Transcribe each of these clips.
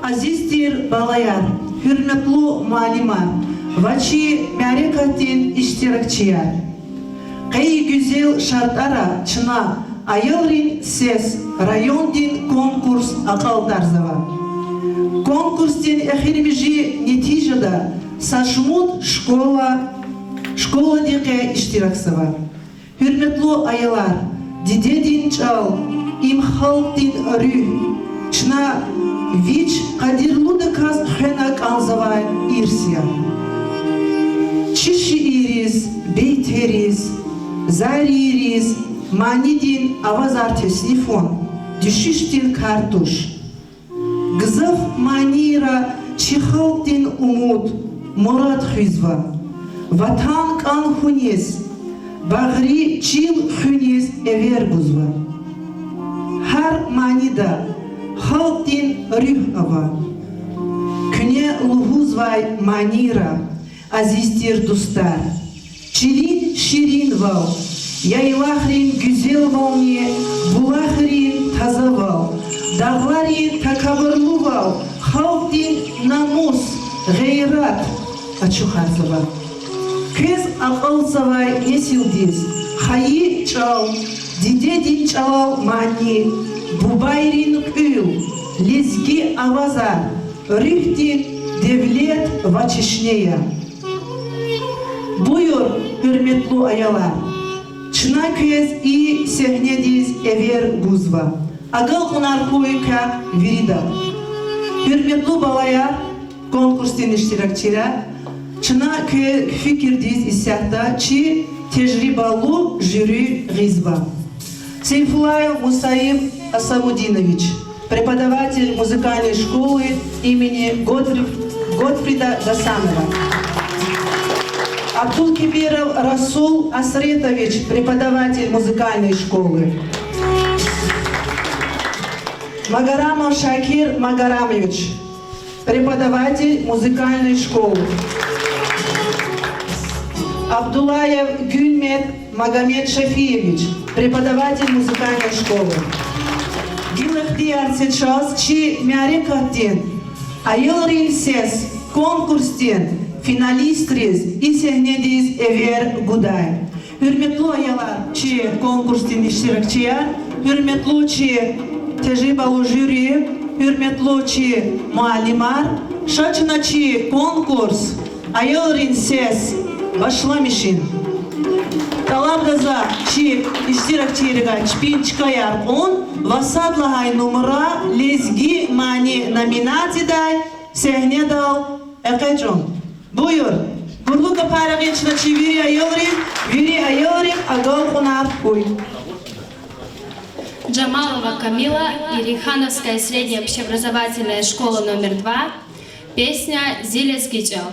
Азиздир балаяр, hürmetlu malima, vaçi mərekatin iştirakçıya. Кей güzel şartlara çına ayılrin ses rayondin konкурс akалдарзава. Конкурстен эхирмижи нетижада сашмут школа деке iştirakсава. Hürmetlu ayılar, didedin çal, imhaltin rü, çına viç kadirlu da kaz henak anzavay irsiya. Çişi iriz, beyteriz, zaririz, manidin avazar teslifon, düşüştin kartuş. Gızıf manira çihaltin umut, murat hüzva. Vatan kan hunis, bağri çil hunis ever guzva. Her manida haltin rüh ava. Küne luhuzvay manira, azizdir dostlar. Çilin şirin val, yaylahrin güzel valne, bulahrin taza val. Dağlarin takabırlı val, haltin namus, gayrat açukhazva. Kız akıl savay nesildiz, hayi çal, didedin çal mani, bubayrin ül, lezgi avazar, rühtin devlet vaçişneya. Buyur hürmetlu ayalar, çına köz i sehnediz ever guzva. Agıl kunar kuyka virida. Hürmetlu balaya konkursin iştirakçıra, çına fikirdiz isyahta çi tecrübalı jüri gizva. Сейфулаев Мусаим Асамудинович, преподаватель музыкальной школы имени Готфрида Гасанова. Абдулкибиров Расул Асретович, преподаватель музыкальной школы. Магарамов Шакир Магарамович, преподаватель музыкальной школы. Абдулаев Гюльмет Магомед Шафиевич, преподаватель музыкальной школы. Гилахтияр сейчас чи мярекаттен, айылрин сес, конкурстен, финалистриз и сехнедиз эвер гудай. Hürmetlu ayalar чи конкурстен iştirakçıya, hürmetlu чи tecrübalı jüri, hürmetlu чи muallimar, şaçına чи konkurs, ayılrин ses, başlamışın. Талабдаза чи iştirakçıyırga çpin çıkayar on, vasадлагай numara lezgi mani nominatsiyaday sehne dal ekecon. Buyur. Бурлука парагечна чи вири айылрин, агал хунар хуй. Джамалова Камила, Ерихановская средняя общеобразовательная школа номер 2, песня «Зилес Гичел».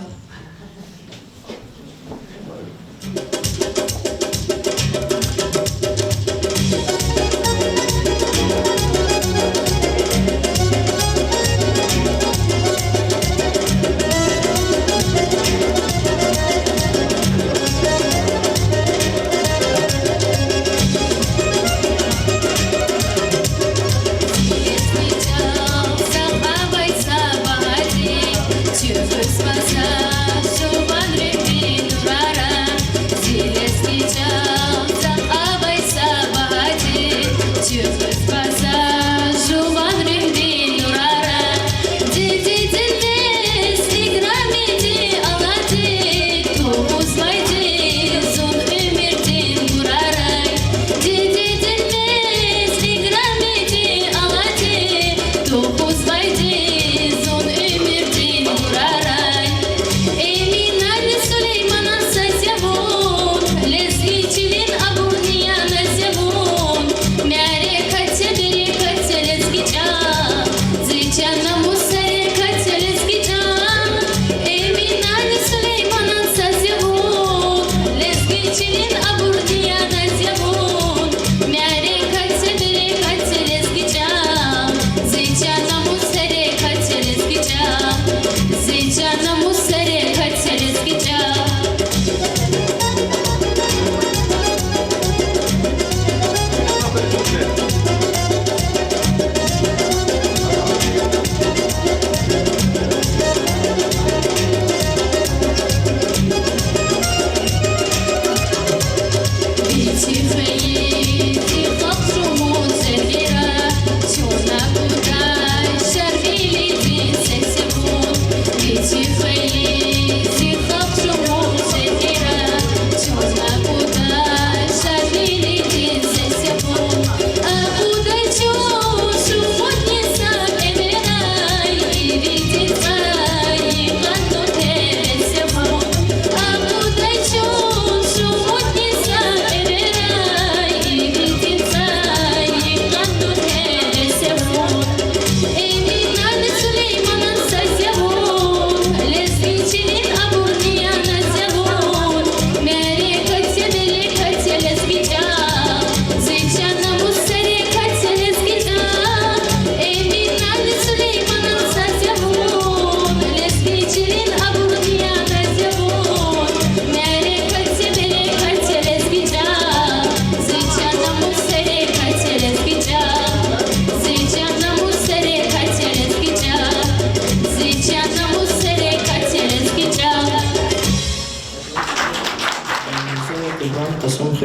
Спасай.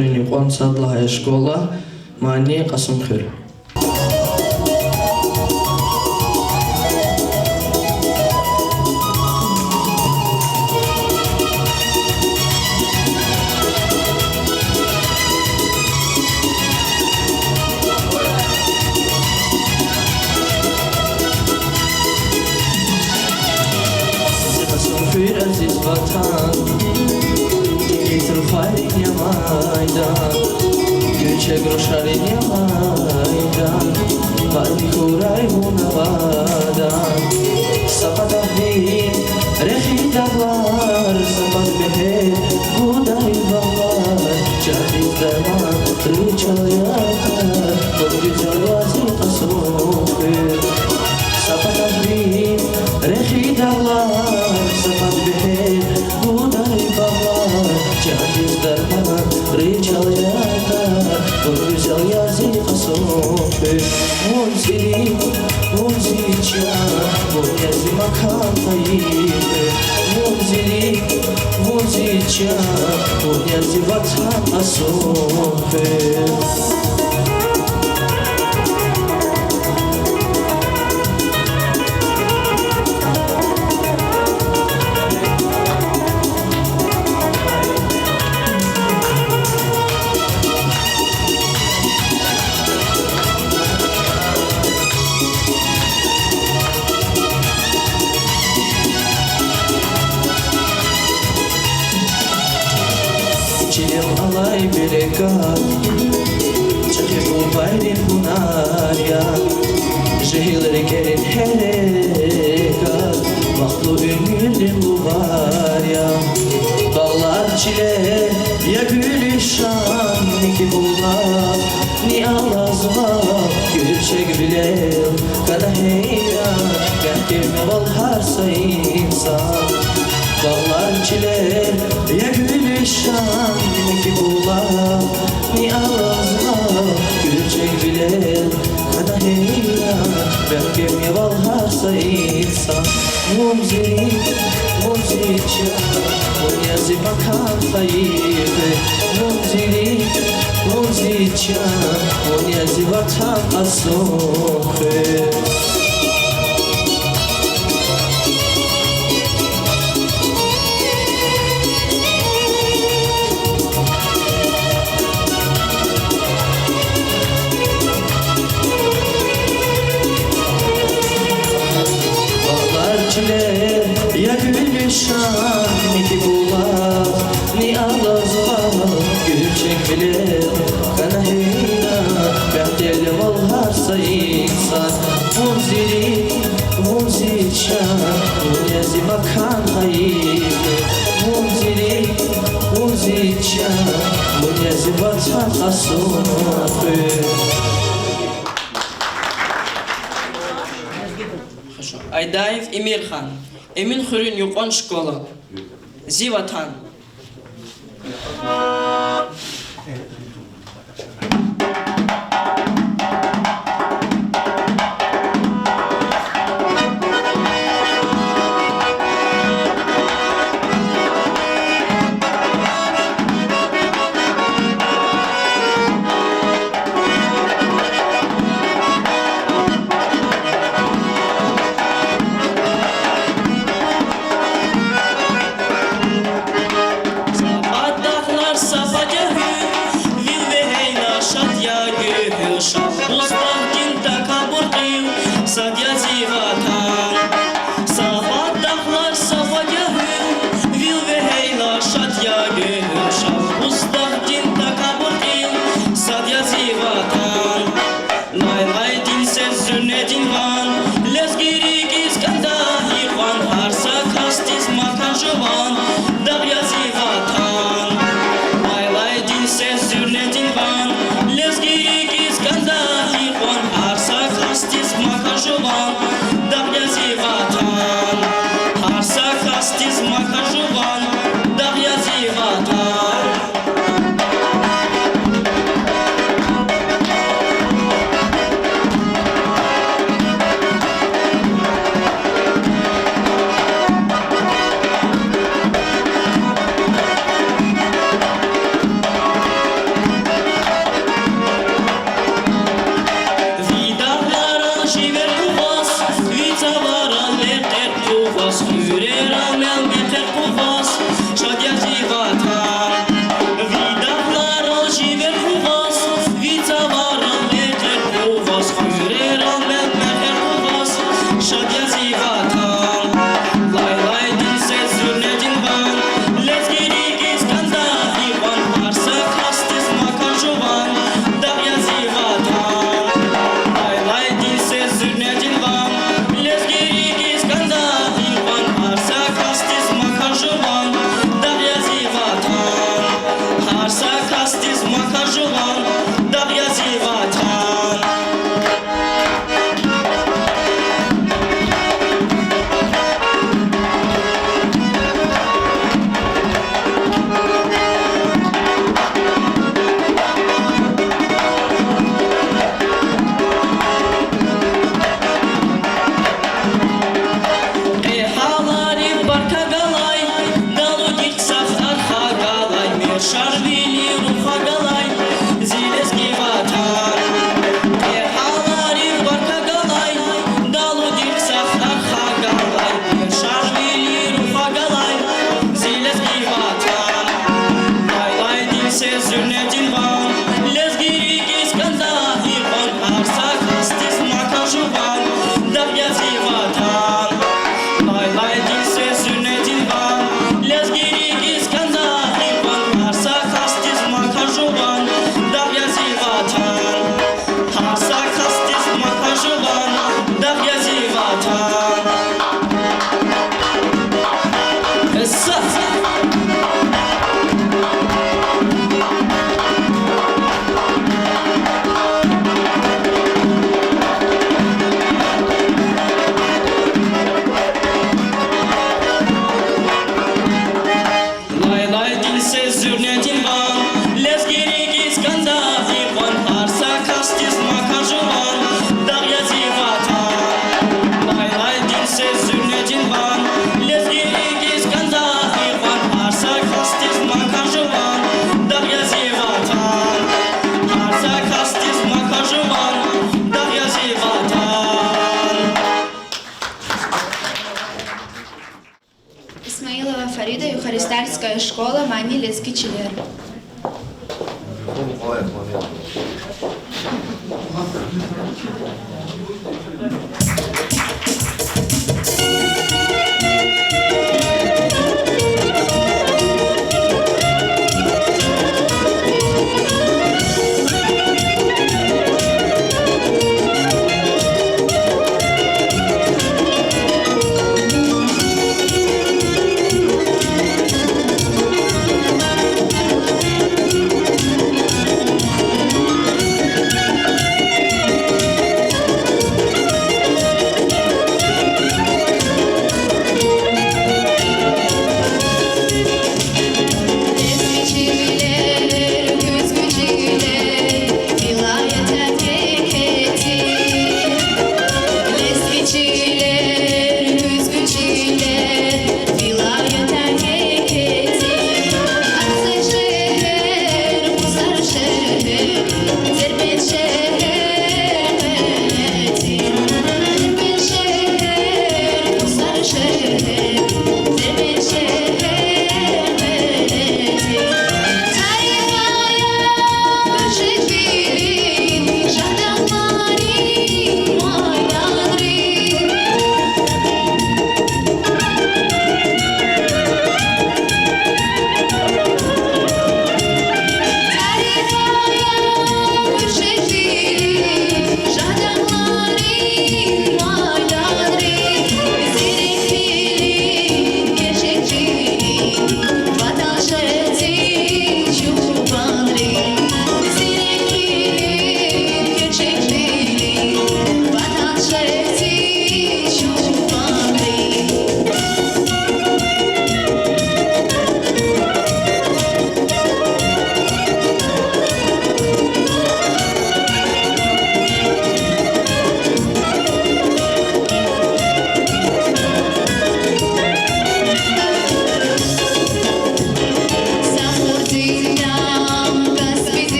хурини қон садлая школа мани қасымхир. Für aziz vatan, getir xayrin ya maydan, göçek roşarin ya maydan, qalbi xuray hunavadan, sapat ahvin, rehi dağlar, sapat beher, buday bağlar, cadiz derman, rıçal yakar, bu güzel yazı tasofir, sapat ahvin, rehi dağlar, sapat beher, buday bağlar, cadiz derman, rıçal yakar, bu güzel yazı tasofir, Muzika, bu yazı makam tayyip, muzika, bu yazı vatan asofir. Çiğim alay berekat, çakibul bayrin hunarya, jehilleri gerin herekat, vaklu ümürdin luvarya. Dağlar çile, ya gülüşan, iki bullar, ni alazlar, gülçek bilel, kadaheyra, gâkeme valharsa insan. Dağlar çiler, ya gülüşan, iki bular, ni alazlar, gülçek bilel, kadaheyra, gâkeme valharsa insan. Muzika, bu yazı makam tayyip, muzika, bu yazı vatan asofir. Ya gülüşan iki bular, ni alazlar, gülçek bilir, kanaheyna, behdeli valharsa insan. Muzika, bu yazı makan tayyip, muzika, bu yazı vatan asofir. Айдаев Эмирхан, Эмин Хурин Юкон школа, Зиватан. Шарбили Руфагалай, Зилеский ватан. Техалари Баркагалай, Далудик Сахархагалай, Шарбили Руфагалай, Зилеский ватан. Лай-лай дилсе зюрнединван, Лезгирики скандахи ван, Арсак хастис макажуван, Дахьязи ватан. Лай-лай дилсе зюрнединван, Лезгирики скандахи ван, Арсак хастис макажуван, Дахьязи ватан. Арсак хастис макажуван, Дахьязи ватан. Lay-lay dilse zürnedinvan, Lezgiriki skandahı van, Arsa kastis makajıvan, Dağyazi vatan. Lay-lay dilse zürnedinvan, Lezgiriki skandahı van, Arsa kastis makajıvan, Dağyazi vatan. Arsa kastis makajıvan, Dağyazi vatan. Исмаилова Фарида, Юхаристарская школа, Мани Лески Чилер.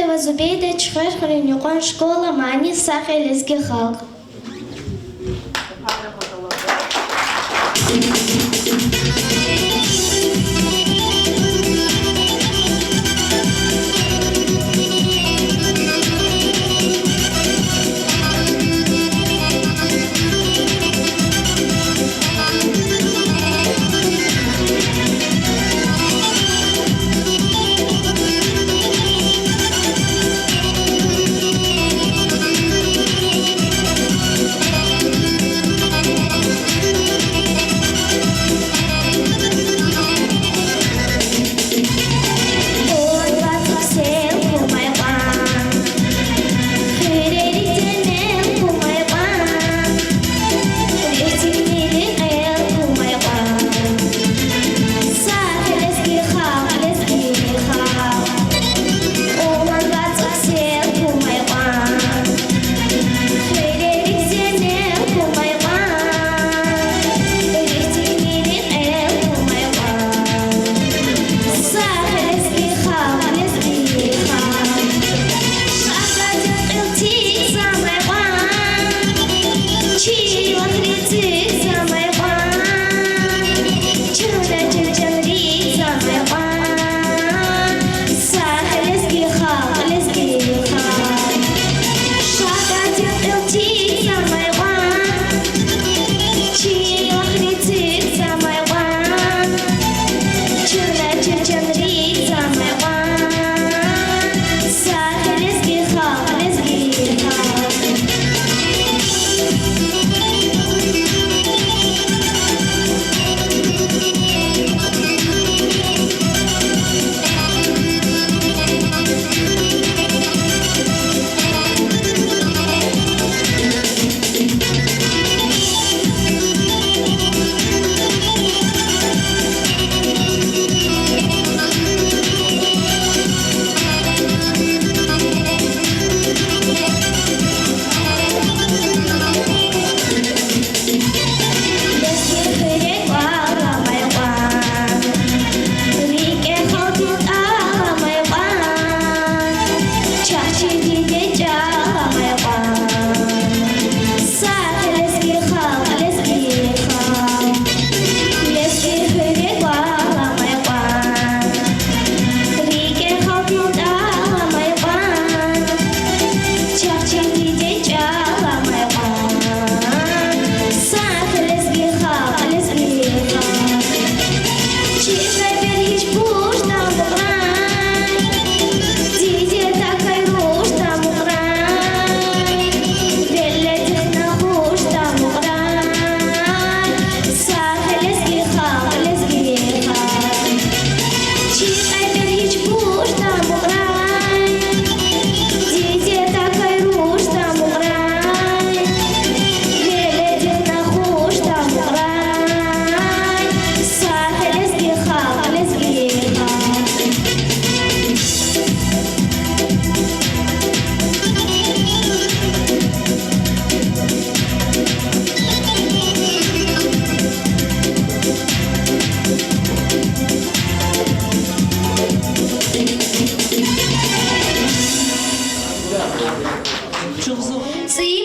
Шахева Зубейда Чхешхаринюкон школа Мани Сахелеский халк.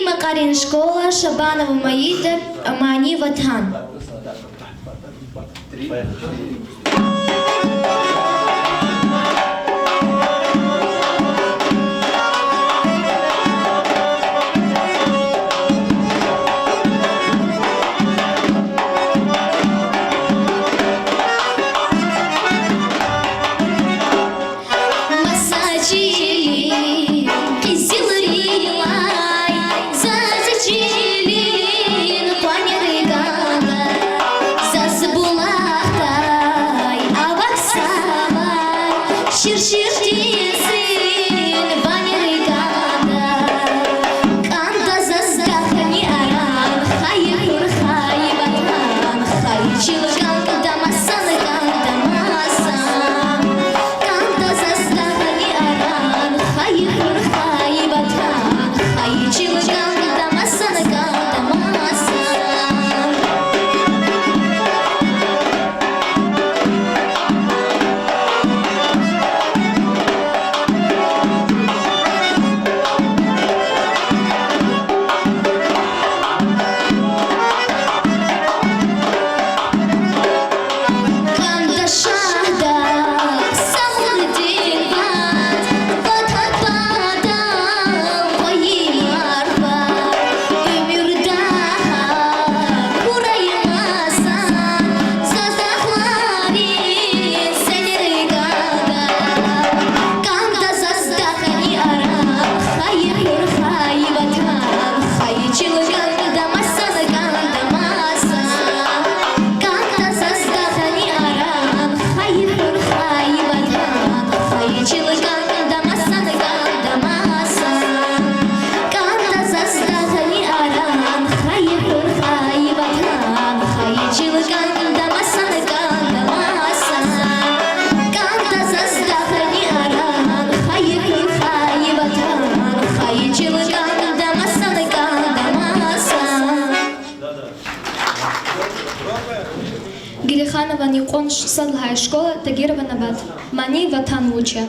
Макарин школа Шабанова Маида Мани Ватхан. Забула Мани Конш Садлхай школа Тагирова Набат. Мани Ватан Луча.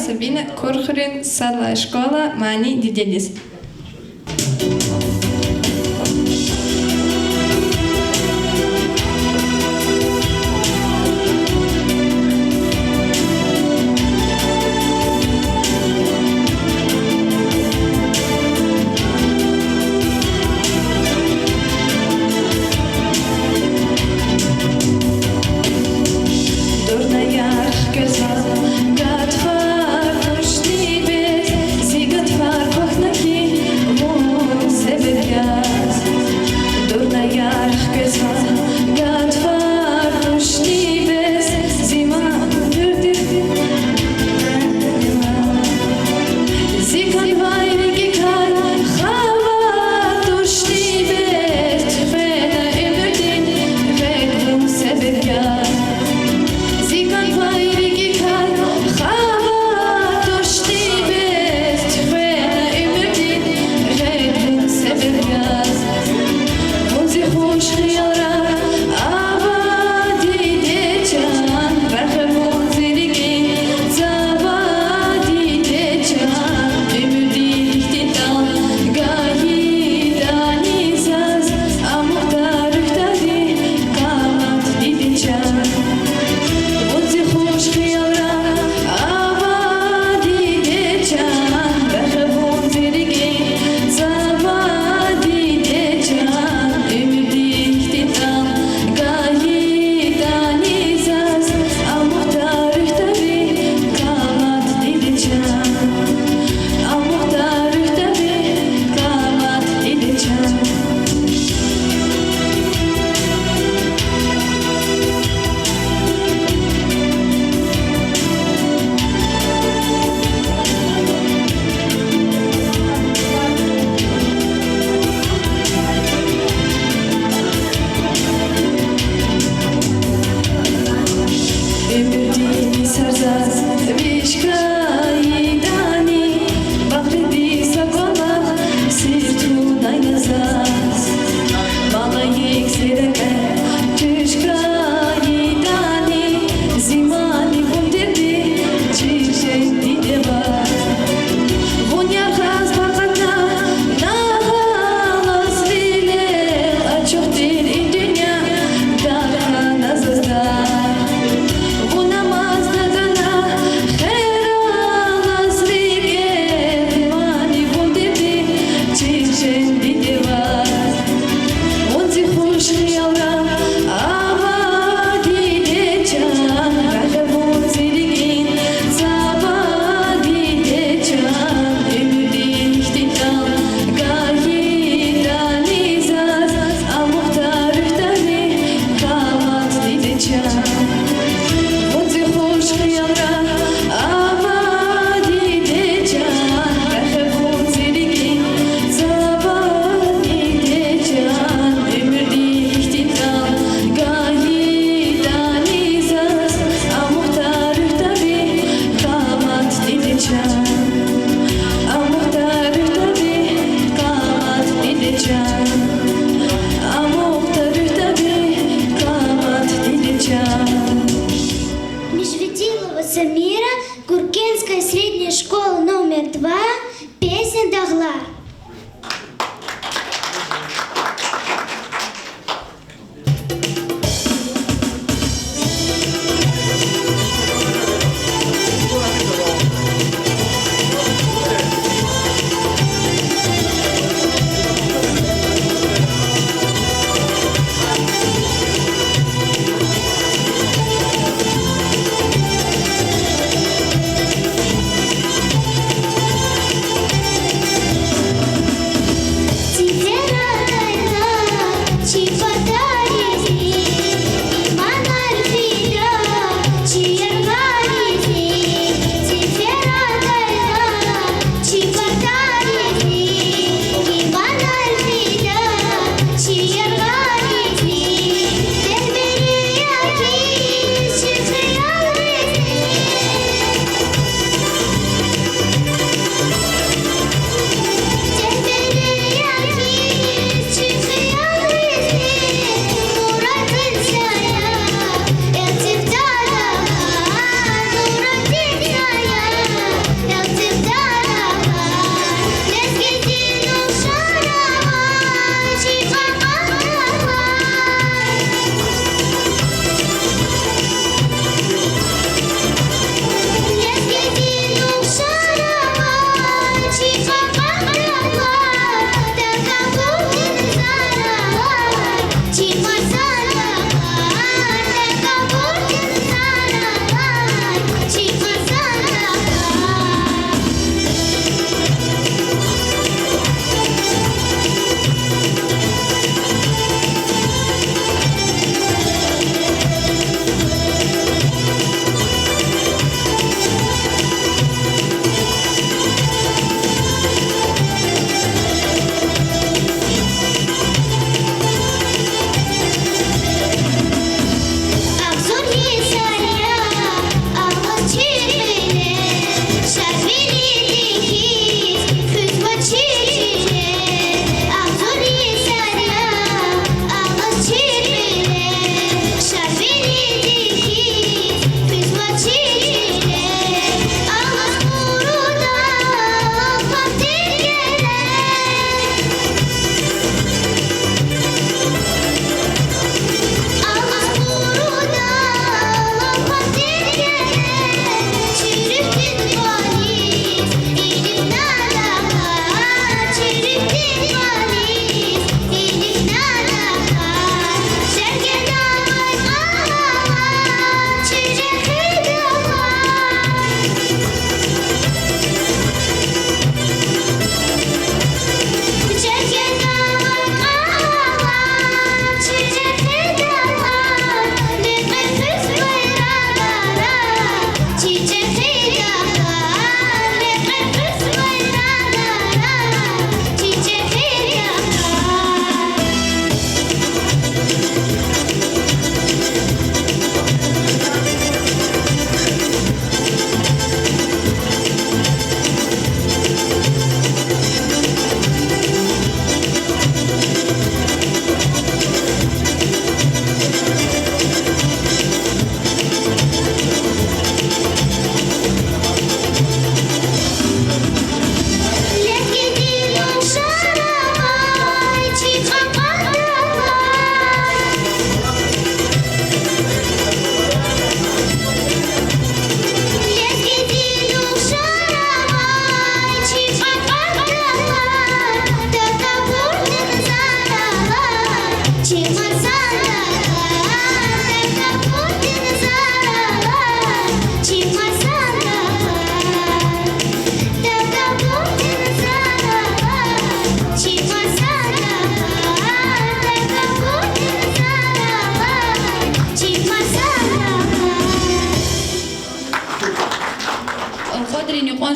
Sabine Korkhurin Sadla Школа Mani Didelis.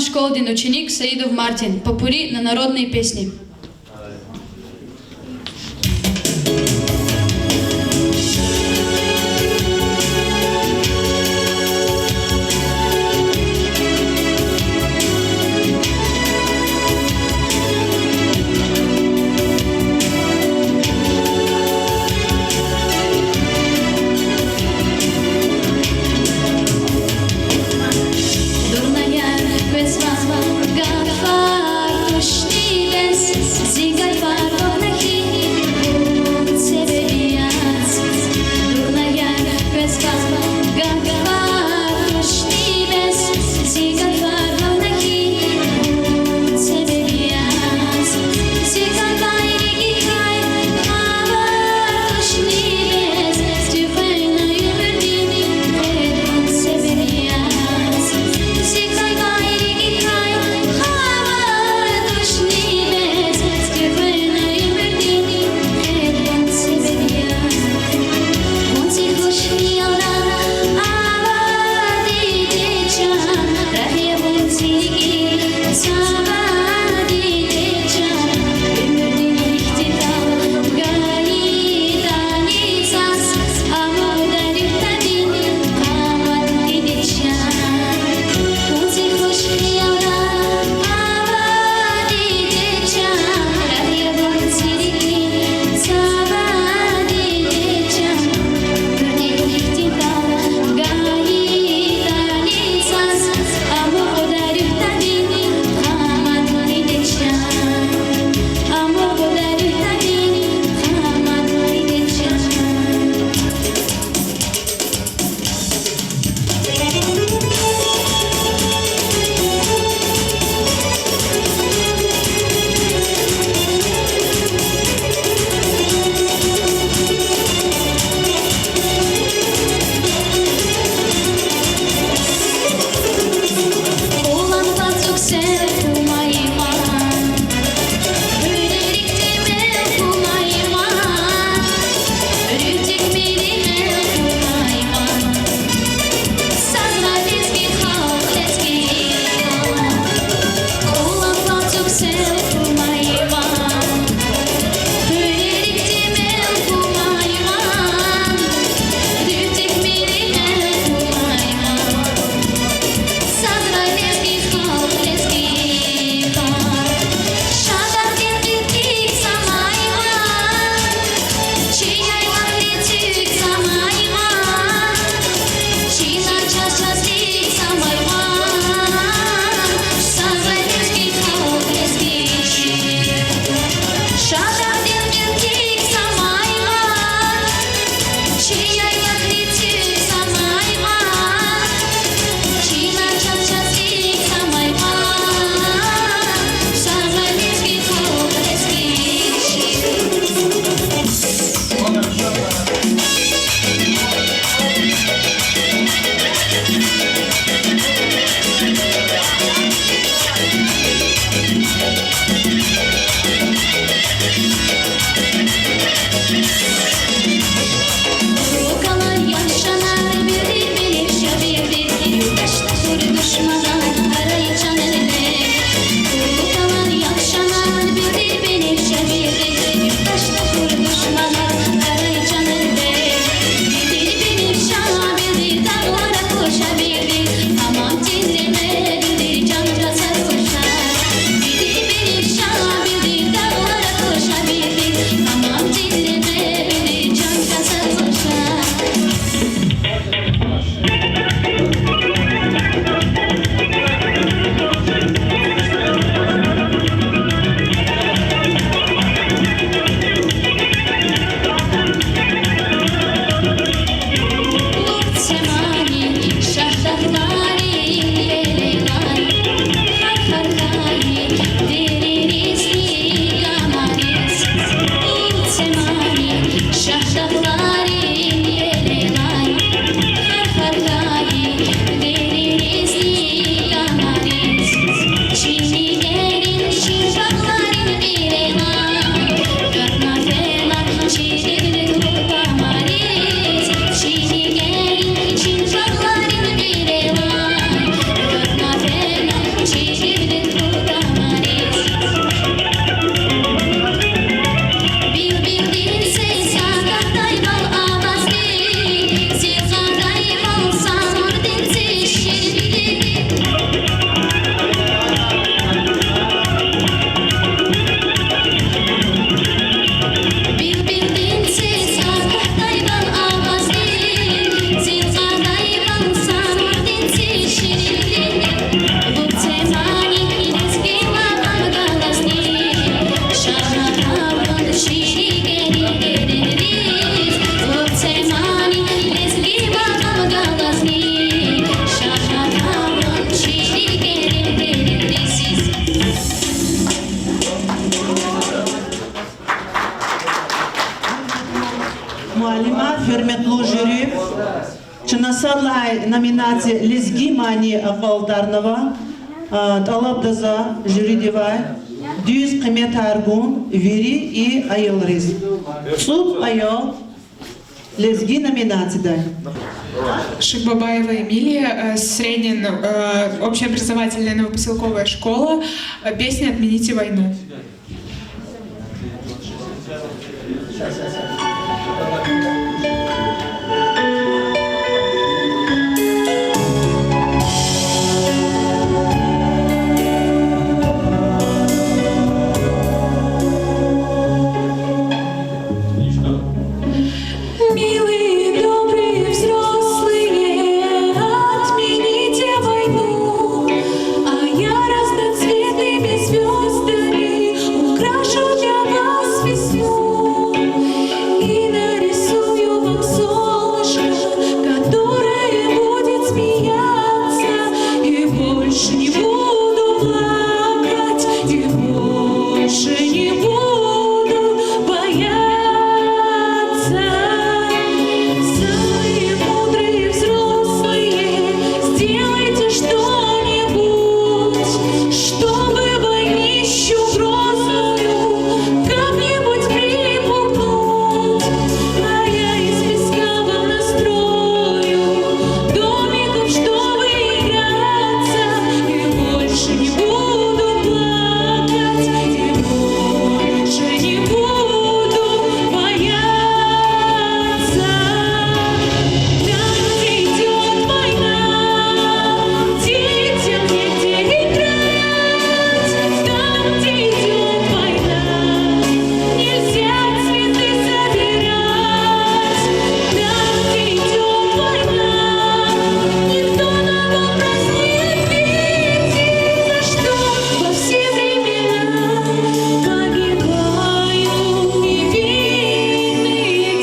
школы один ученик Саидов Мартин. Попури на народные песни. Durnayan bez was gadvar tushnides Ильма Хюрметлу жюри. Чынасадлай номинация Лезги Мани Акбалдарнова. Талабдаза жюри девай. Дюз Кымет Аргун, Вери и Айолриз. Суд Айол. Лезги номинация. Шикбабаева Эмилия, общеобразовательная новопоселковая школа, песня «Отмените войну». Милые, добрые, взрослые, отмените войну, а я разноцветными звездами украшу для вас весну и нарисую вам солнышко, которое будет смеяться, и больше не буду плакать, и больше не буду бояться. Самые мудрые взрослые, сделайте что-нибудь, чтобы войнищу грозную как-нибудь припугнуть. А я из песка вам настрою домиков, чтобы играться, и больше не буду плакать, и больше не буду бояться. Там, где идет война, детям негде играть. Там, где идет война, нельзя цветы собирать. Там, где идет война, никто на вопрос не ответит, за что во все времена погибают невинные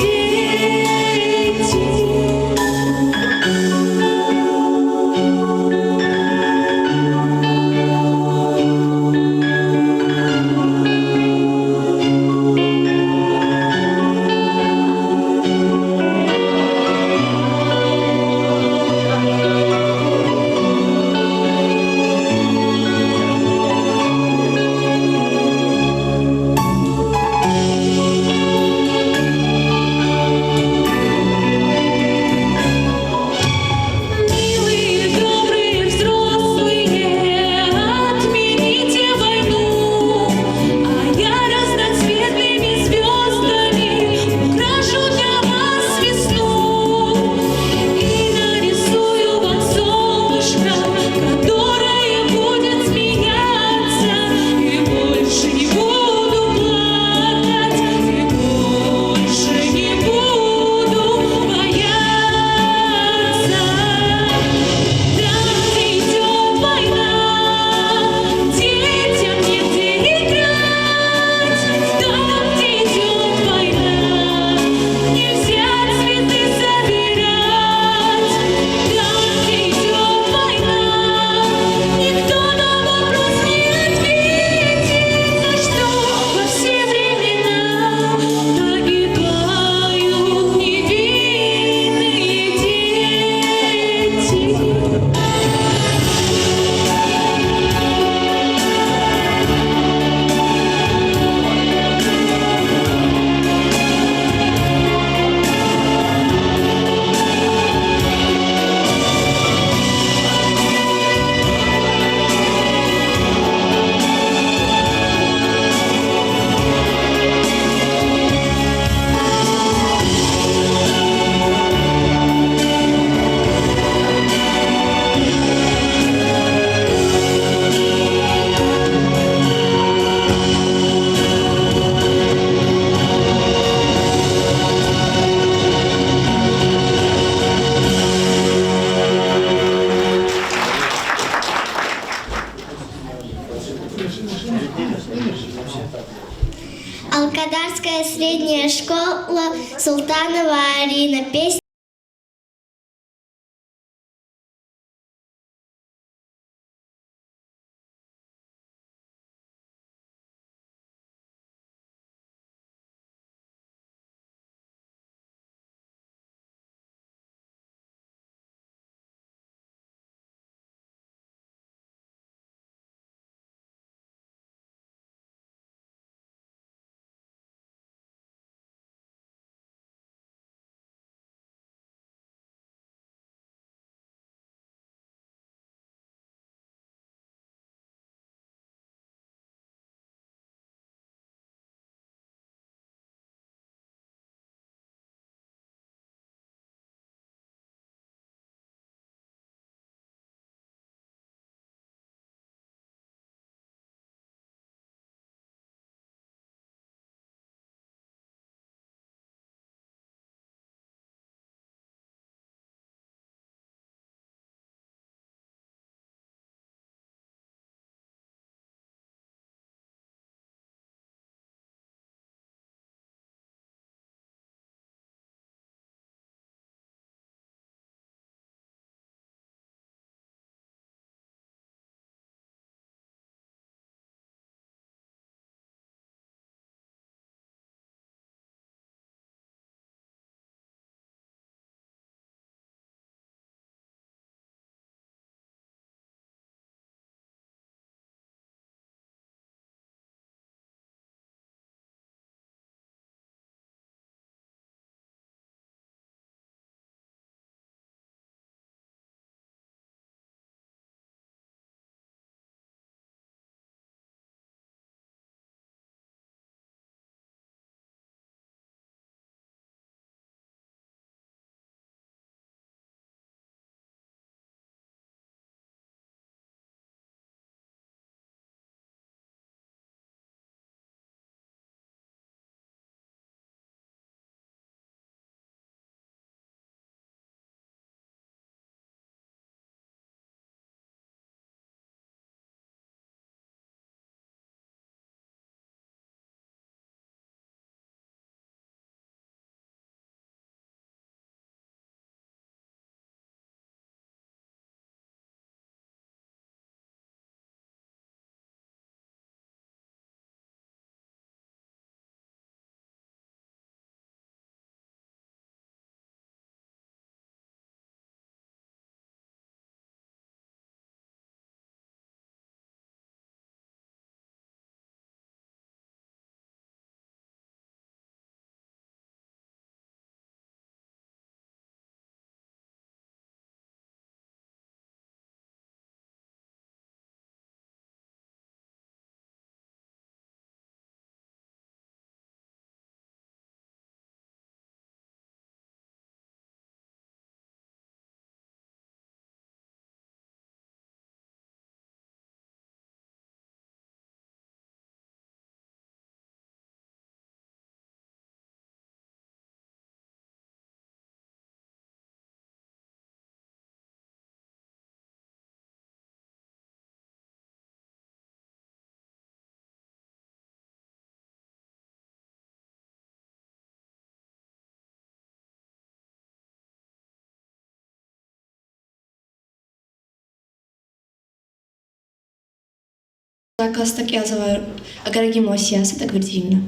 дети. Милые, добрые, взрослые, отмените войну, а я разноцветными звездами украшу для вас весну и нарисую вам солнышко, которое будет смеяться, и больше не буду плакать, и больше не буду бояться. Там, где идет война, детям негде играть. Там, где идет война, нельзя цветы собирать. Там, где идет война, никто на вопрос не ответит, за что во все времена погибают невинные дети. Алкадарская средняя школа, Султанова Арина, песня Kostak yazıvar agaragimo siyasete gverdivna.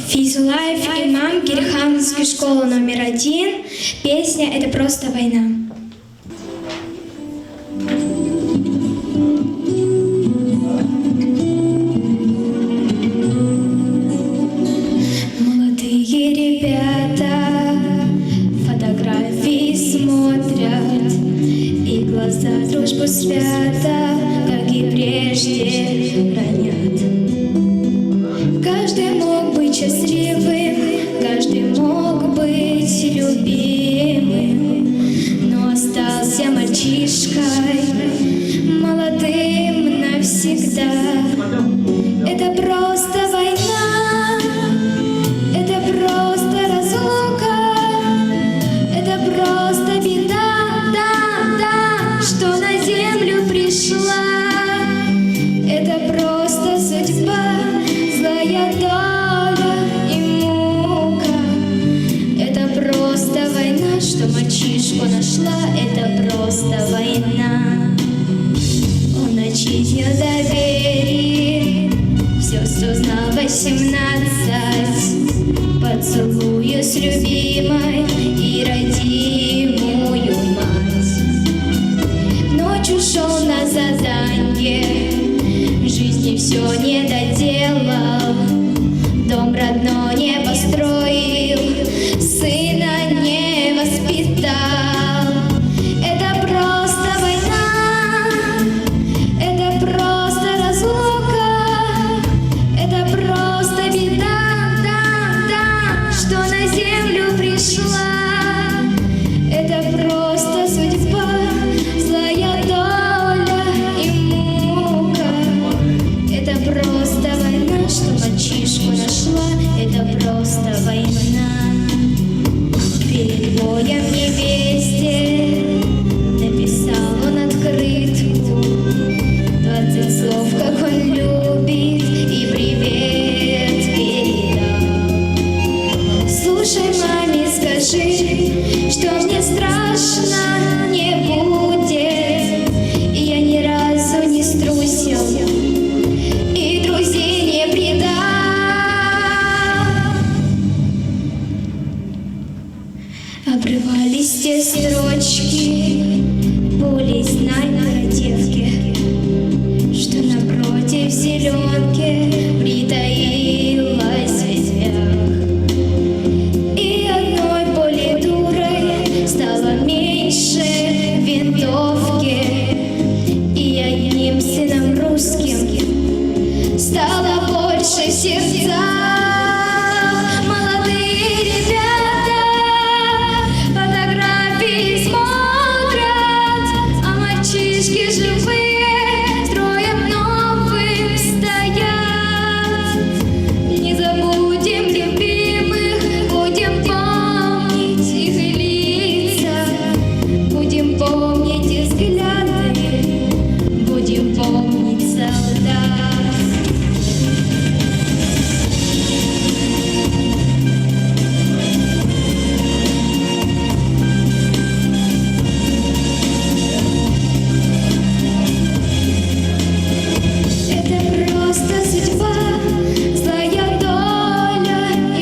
Физулаев имам, Кирихановская школа номер 1. Песня «Это просто война». Молодые ребята фотографии смотрят, и глаза дружбу свято, как и прежде, ранят. Каждый мог быть счастлив. мальчишкой, молодым навсегда. Это просто война, это просто разлука, это просто беда, да, что на землю пришла. Это просто судьба, злая доля и мука. Это просто война, что мальчишку нашла. Это просто война. Он очистил доверие, все, что знал 18. Поцелую с любимой и родимую мать. Ночью шел на задание, в жизни все не доделал, дом родной не построил, сына не воспитал. Это просто война, это просто разлука, это просто беда, да, что на землю пришла. Это просто судьба, злая доля и мука. Это просто война, что мальчишку нашла. Это просто война. Перед боем невесте написал он открытку, 20 слов, как он любит, и привет передал. Слушай, маме, скажи, что мне страшно не будет, и я ни разу не струсил, и друзей не предал. Обрывались те строчки, более знай о девке, что напротив зеленки притаилась в ветвях. И одной более дурой стало меньше винтовки, и одним сыном русским стало больше сердца. Молодые ребята фотографии смотрят, а мальчишки живые строем новым стоят. Не забудем любимых, будем помнить их лица, будем помнить их взгляды, будем помнить солдат. Это просто судьба, злая доля и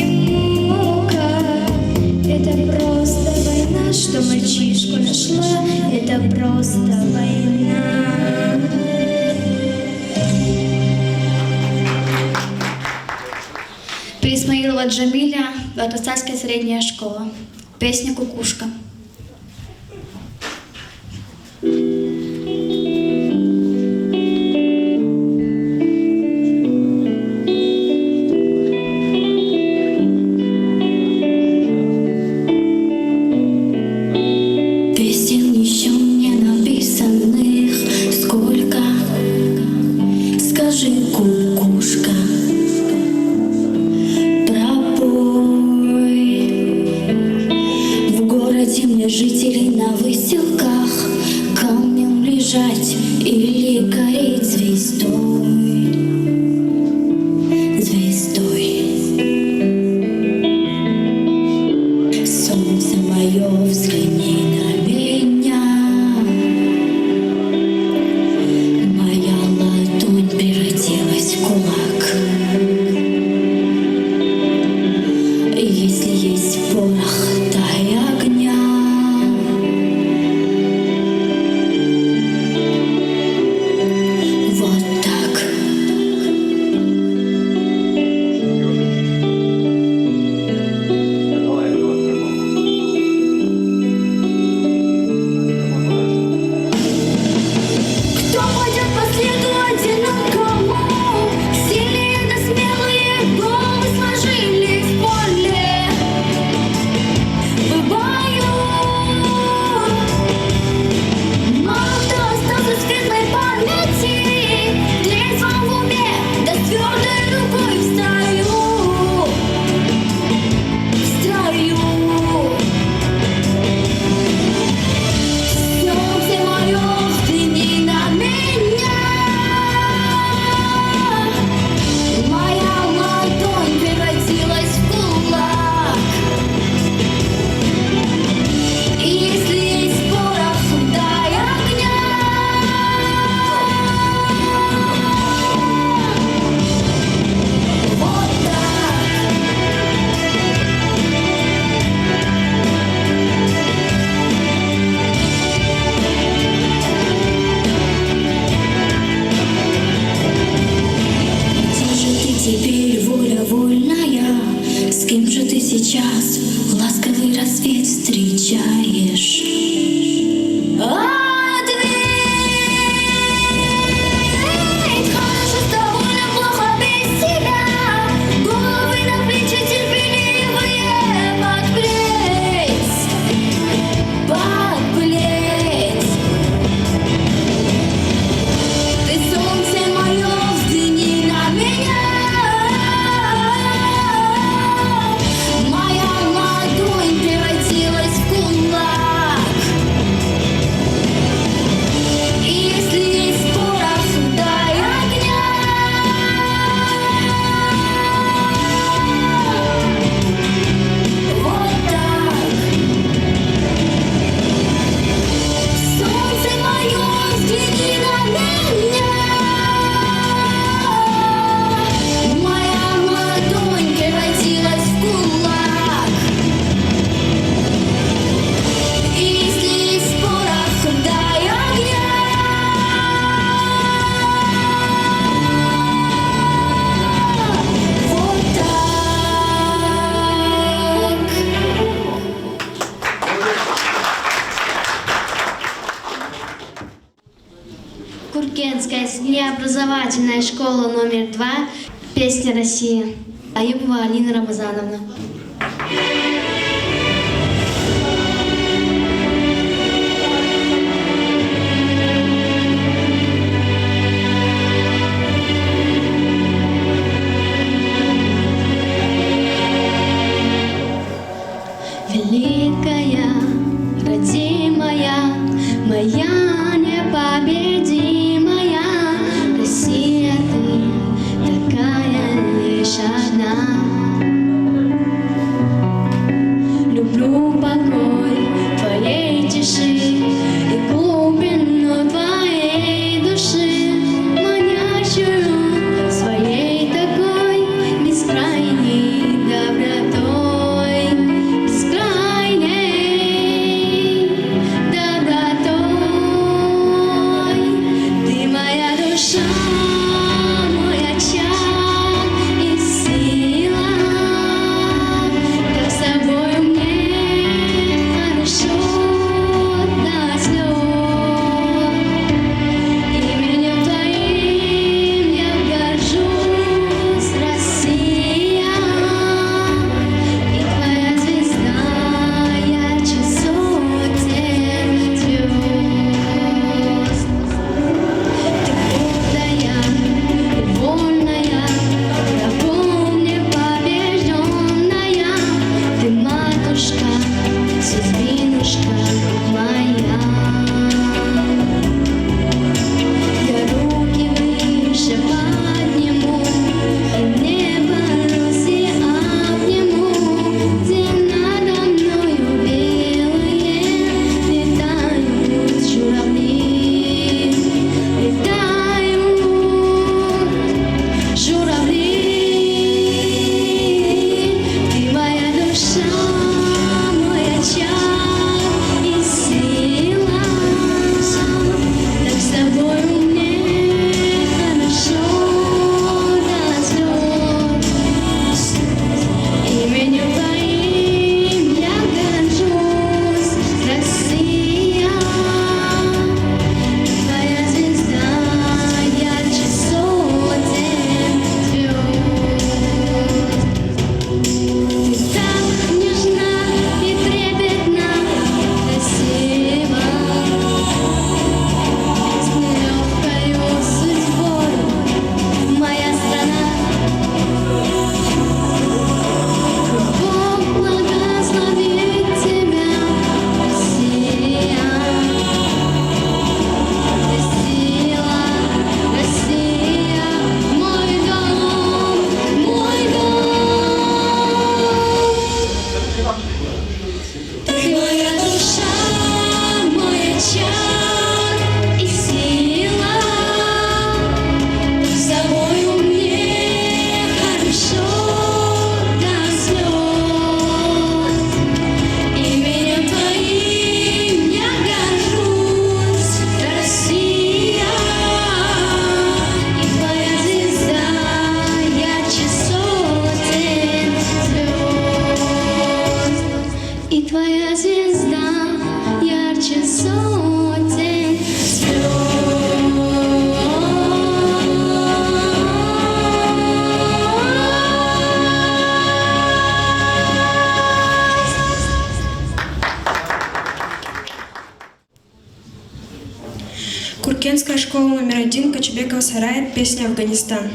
мука. Это просто война, что мальчишку нашла. Это просто война. Исмаилова Джамиля, Багдадская средняя школа. Песня «Кукушка». Песен еще не написанных сколько. Скажи, кукушка, пробой. В городе мне жителей на выселках камнем лежать или гореть звездой. Звездой. Солнце мое, взгляни на меня. Моя ладонь превратилась в кулак. Если есть порох, дай огня. Вот так. Куркенская среднеобразовательная школа номер 2, песня «Россия». Аюбова Алина Рамазановна. Великая, родимая, моя непобедимая Россия, ты такая лишь одна. Люблю покой твоей тиши и глубину твоей души, манящую своей такой бескрайней добротой, бескрайней добротой. Ты моя душа, мой очаг и сила, как с тобой мне хорошо до слез. Именем твоим я горжусь, Россия, и твоя звезда ярче сотен звезд. Ты гордая и вольная, врагом непобежденная, ты матушка, судьбинушка моя. Я руки выше подниму и небо Руси обниму, где надо мною белые летают журавли, летают журавли. Ты моя душа, мой очаг и сила, так с тобой мне хорошо до слез. Именем твоим я горжусь, Россия, твоя звезда ярче сотен звезд. Ты так нежна и трепетна, красива, с нелегкою судьбою моя страна. Бог благословит тебя, Россия. Ты сила, Россия, мой дом, мой дом. Ты моя душа, мой очаг и сила, с тобою мне хорошо до слез. Именем твоим я горжусь, Россия, и твоя звезда ярче сотен звезд. И твоя звезда ярче сотен Куркенская школа номер 1, Кочубекова Сарай, песня «Афганистан».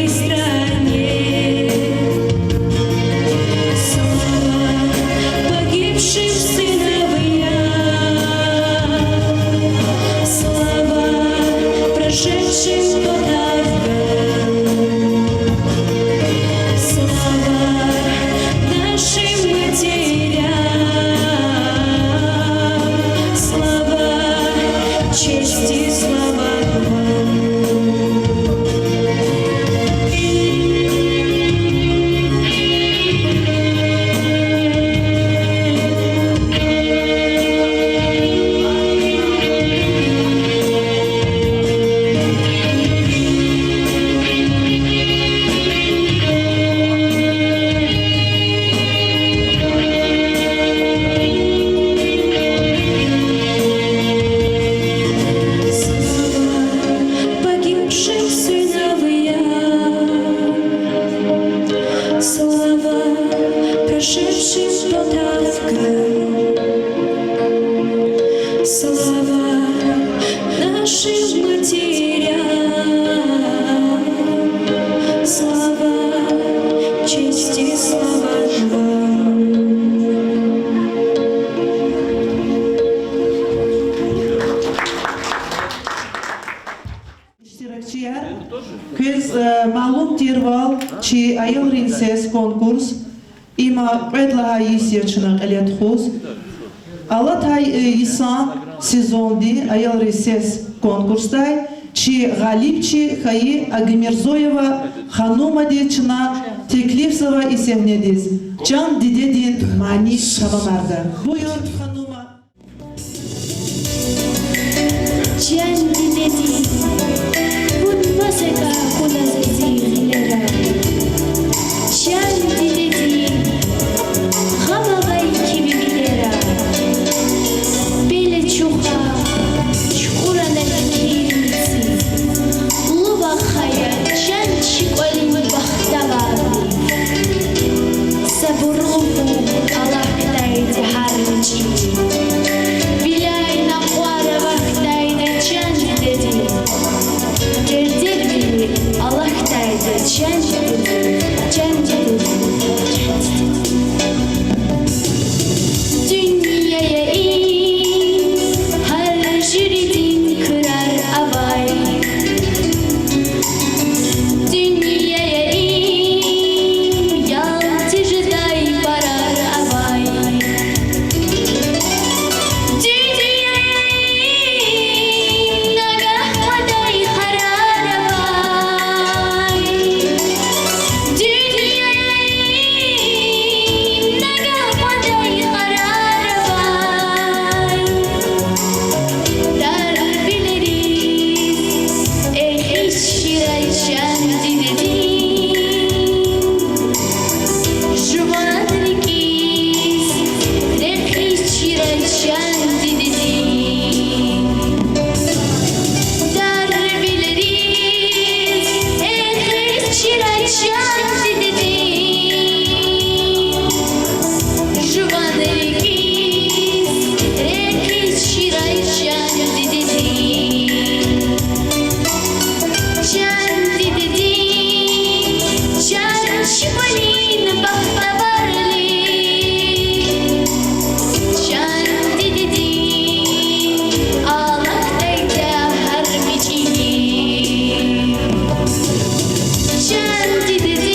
моей стране. Слава погибшим сыновьям, слава прошедшим подавкам, слава нашим матерям, слава чести, слава вам. Погибшим сыновьям, слава прошедшим подавкам, слава нашим матерям, слава чести, слава вам. İştirakçılar, köz malum tirval, çi ayol rinses konkurs, ima qedlaha yisiyachına qelet xuz. Alatay isan сезонди ayol rinses konkursday, çi galipçi Hayi Agmirzoyeva Hanumadi çına teklifsava isehnediz. Can didedin mani tamamarda. Buyur Hanuma. Candy dedi, bun masaka kuna zezilera. Candy dedi, hamagay kimi bilera. Bele çuha, çukurana kirisi. Luba khaya, can çikolin bahtavali. Saburluhu Allah kdaydi harbici. Bilay naqwara vakdaydi candy dedi. Derdir bili Allah kdaydi candy dedi. Candy dedi. Dünyaya in, her jiridin kırar avay. Dünyaya in, yaltıcıday barar avay. Dünyaya in, nagahmaday harar avay. Dünyaya in, nagahmaday harar avay. Dar biliriz, şiray candy dedi. Juvanrikiz, şiray candy dedi. Dar biliriz, şiray candy dedi. Juvanrikiz, şiray candy dedi. Candy dedi, can şikolin bahtavarli. Candy dedi, ağlaktayda harbici. Candy dedi,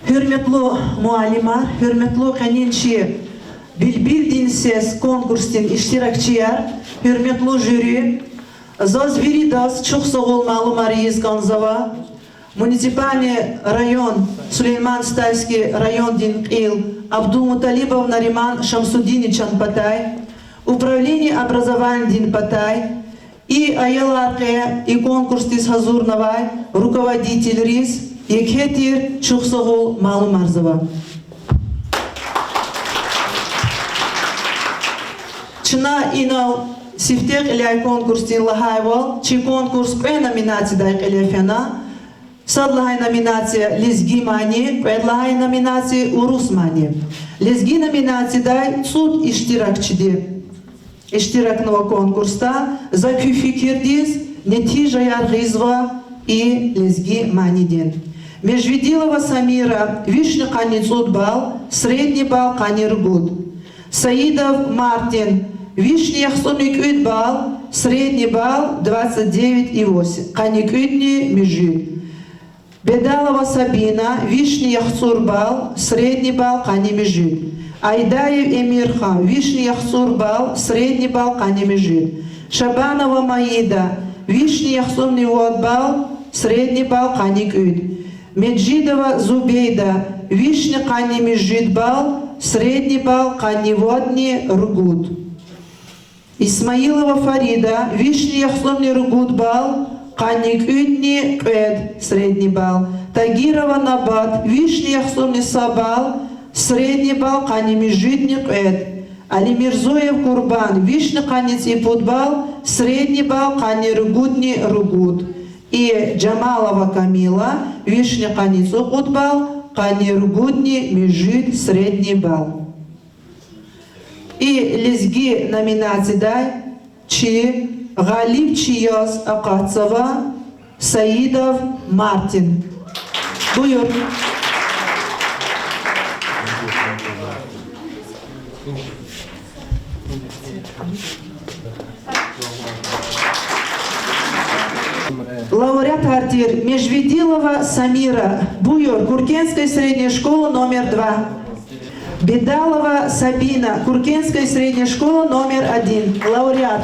Hürmetli muallimar, hürmetli kanençi bilbildiğiniz konkursun iştirakçılar, hürmetli jüri, zaz veridas çok sağ ol Mariyiz Ганзова, муниципальный район Сулейман-Стальский район Динкил, Абдулмуталибов Нариман Шамсудинович Анпатай, управление образования Динпатай, и аяларке, и конкурс тис Хазурновай, руководитель РИС, Екетир Чухсогол Малумарзова. Чына инал сифтек иляй конкурстин лахайвал, чи конкурс кве номинации дай калефена, садлахай номинация лезги мани, кведлахай номинации урус мани. Лезги номинации дай суд иштиракчиди. Иштиракного конкурста за кюфикирдиз, нетижа яргизва и лезги манидин. Межвидилова Самира, вишня каницут бал, средний бал каниргуд. Саидов Мартин, вишня яхсоникют бал, средний бал 29,8. Каникютни межит. Бедалова Сабина, вишня яхсур бал, средний бал кани межит. Айдаев Эмирха, вишня яхсур бал, средний бал кани межит. Шабанова Маида, вишня яхсурный вод бал, средний бал каникют. Меджидова Зубейда, вишня кани межит бал, средний бал каниводни ргут. Исмаилова Фарида, вишня яхсурный ргут бал, каникютни квед, средний бал. Тагирова Набат, вишня яхсурный сабал, средний бал кани межитни квед. Алимирзоев Курбан, вишня канец и подбал, средний бал кани ргутни ргут. И Джамалова Камила, вишня каницу худбал, каниргудни межит средний бал. И лезги номинации дай, чи Галиб Чияс Акацова, Саидов Мартин. Буйур. Лауреат артир Межвидилова Самира, Буйор, Куркенская средняя школа номер 2. Бедалова Сабина, Куркенская средняя школа номер 1, лауреат.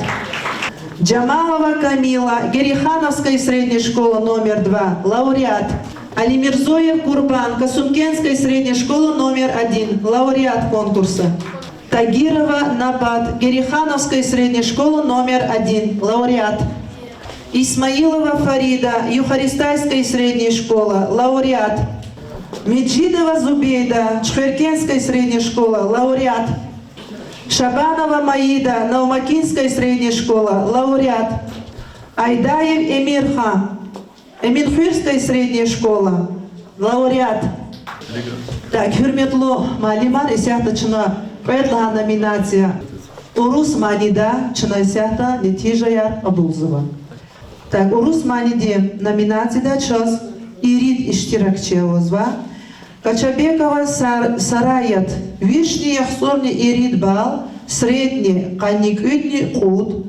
Джамалова Камила, Герихановская средняя школа номер 2, лауреат. Алимирзоев Курбан, Касумкенская средняя школа номер 1, лауреат конкурса. Тагирова Набат, Герихановская средняя школа номер 1, лауреат. Исмаилова Фарида, Юхаристайская средняя школа, лауреат. Меджидова Зубейда, Чхеркенская средняя школа, лауреат. Шабанова Маида, Наумакинская средняя школа, лауреат. Айдаев Эмирха, Эминхирская средняя школа, лауреат. Так, хюрметлу малимар, исяхта чына, кведла номинация. Урус Манида, чына исяхта, нетижая Абулзова. Так, урус Маниде номинация час Ирид Иштиракчевозва. Качабекова Сараят, вишни яхсорни Ирид Бал, средний каникютни Куд.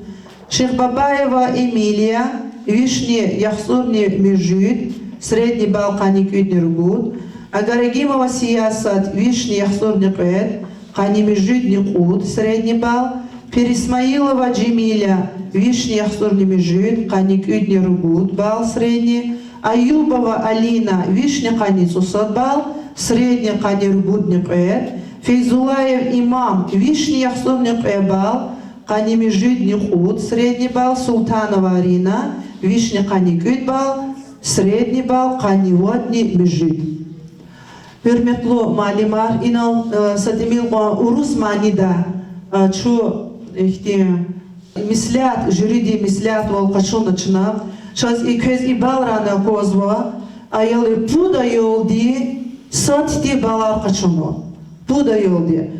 Шехбабаева Эмилия, вишни яхсорни Межит, средний бал каникютни Ругуд. Агарагимова Сиясат, вишни яхсорни Квед, кани Межитни Куд, средний бал. Пересмаилова Джемиля, вишни яхсорни Межит, каникютни Ругуд, бал средний. Аюбова Алина, вишня каницусат бал, средний каниргудник Фейзулаев Имам, вишня яхсорник бал, канимежидник худ, средний бал. Султанова Арина, вишня каникют бал, средний бал, каниводни межид. Hürmetli malimar, inal satimil urus manida, çu misliyat, jüridi misliyat ol kaçın açına. Сейчас и кез и балрана козва, а ели пуда йолди, сатти балар качуно. Пуда йолди.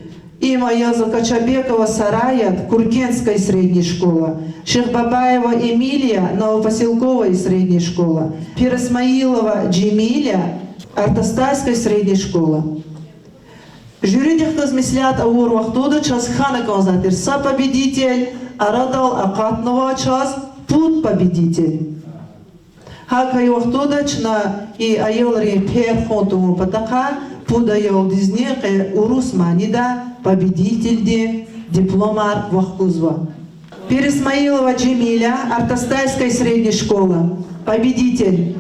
Има Яза Качабекова Сараят, Куркенская средняя школа. Шехбабаева Эмилия, Новопоселковая средняя школа. Пересмаилова Джемиля, Артастайская средняя школа. Жюридих козмислят аур вахтода час хана казатир са победитель, арадал акатного час пут победитель. Хакай вахтода чна и айолри пер фонту патака пуда ял дизни урус манида победитель де дипломар вахкузва. Пересмаилова Джемиля, Артастайская средняя школа, победитель.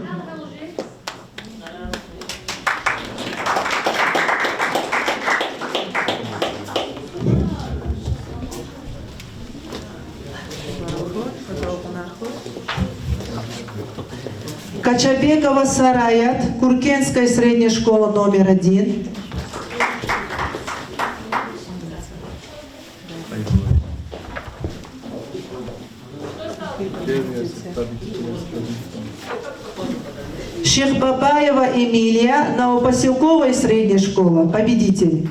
Качабекова Сараят, Куркенская средняя школа номер 1. Шехбабаева Эмилия, Новопоселковая средняя школа, победитель.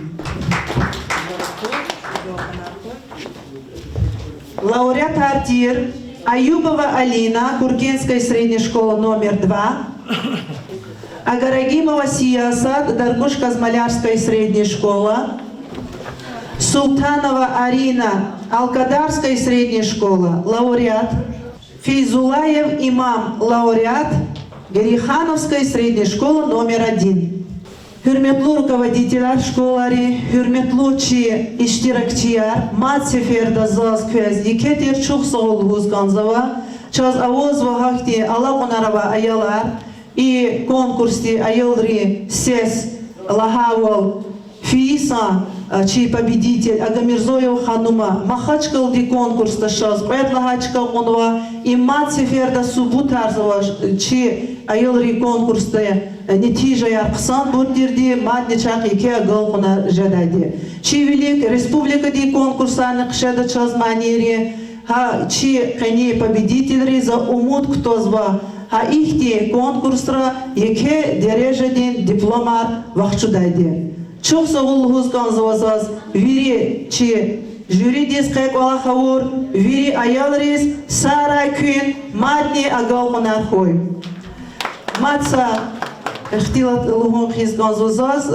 Лауреат Артир, Аюбова Алина, Куркенская средняя школа номер 2. Агарагимова Сиясат, Даргуш-Казмалярская средняя школа. Султанова Арина, Алкадарская средняя школа, лауреат. Фейзулаев Имам, лауреат. Герихановская средняя школа номер 1. Hürmetli rukovodителя школари, hürmetli iştirakçılar, mat seferde zaz köz, yeketir çok sağol huzganzava, çaz avoz ve hakti ala konarava ayalar, и конкурсе ayolri ses lahavol, Фииса, чей победитель, Агамирзоев Ханума, Махачкалди конкурста шаз, Пэт Лахачкал Конова, и мат сеферда Субутарзова, чей ayolri конкурста нетижа ярқсан бурдирди мадничақ ике галқуна жадайди. Чи велик республика ди конкурсаны қшада час манери, чи қани победительри за умут ктозва, ихти конкурсра ике дережадин дипломар вахчудайди. Çok sağol huzganzavazaz, viri чи jüridis қайқ валахаур, viri ayalriz, сара күн, мадни агалқунар хой. Матса Хтилат Лугон Хизганзозаз,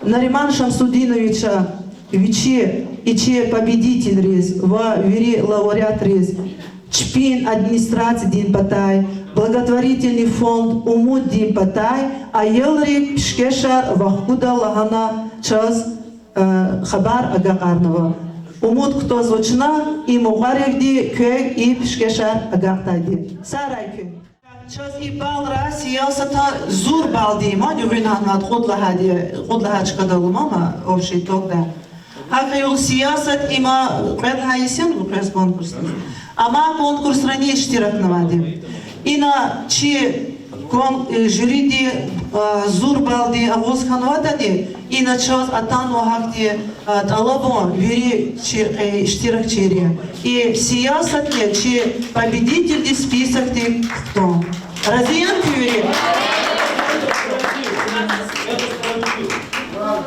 Нариман Шамсудиновича, ичи победитель рез, ва вери лауреат рез, Чпин администрации дин патай, благотворительный фонд Умут дин патай, а елри пшкешар вахкуда лагана час хабар агакарнова. Умут кто звучна, и мугаревди кэг и пшкешар агактайди. Сарай кэг. Час и балра сиясата зур балди ма дюгинанат худлахач кадалума общий тогда. Хакайол сиясат има предхайсен пресс конкурс. Ама конкурс ранее штирак навади. Ина чи жюриди зур балди авоз ханватани ина час атан вахти талабо вери чи штирак чери. И сиясат не чи победитель ди список ти кто? Разиян Пюри.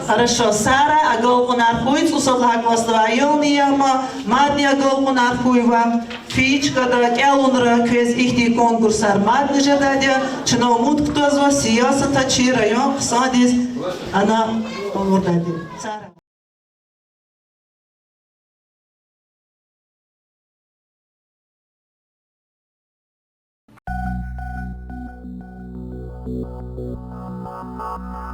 Хорошо. Сара Агалкунар Хуйц, Усалхак Ваславайон Яма, Мадни Агалкунар Хуйва, Фичка да Кялунра, Квез ихти конкурсар Мадни Жададя, Чинаумут Ктозва, Сиясата Чи район, Садис, она Олурдади. Сара. Mama.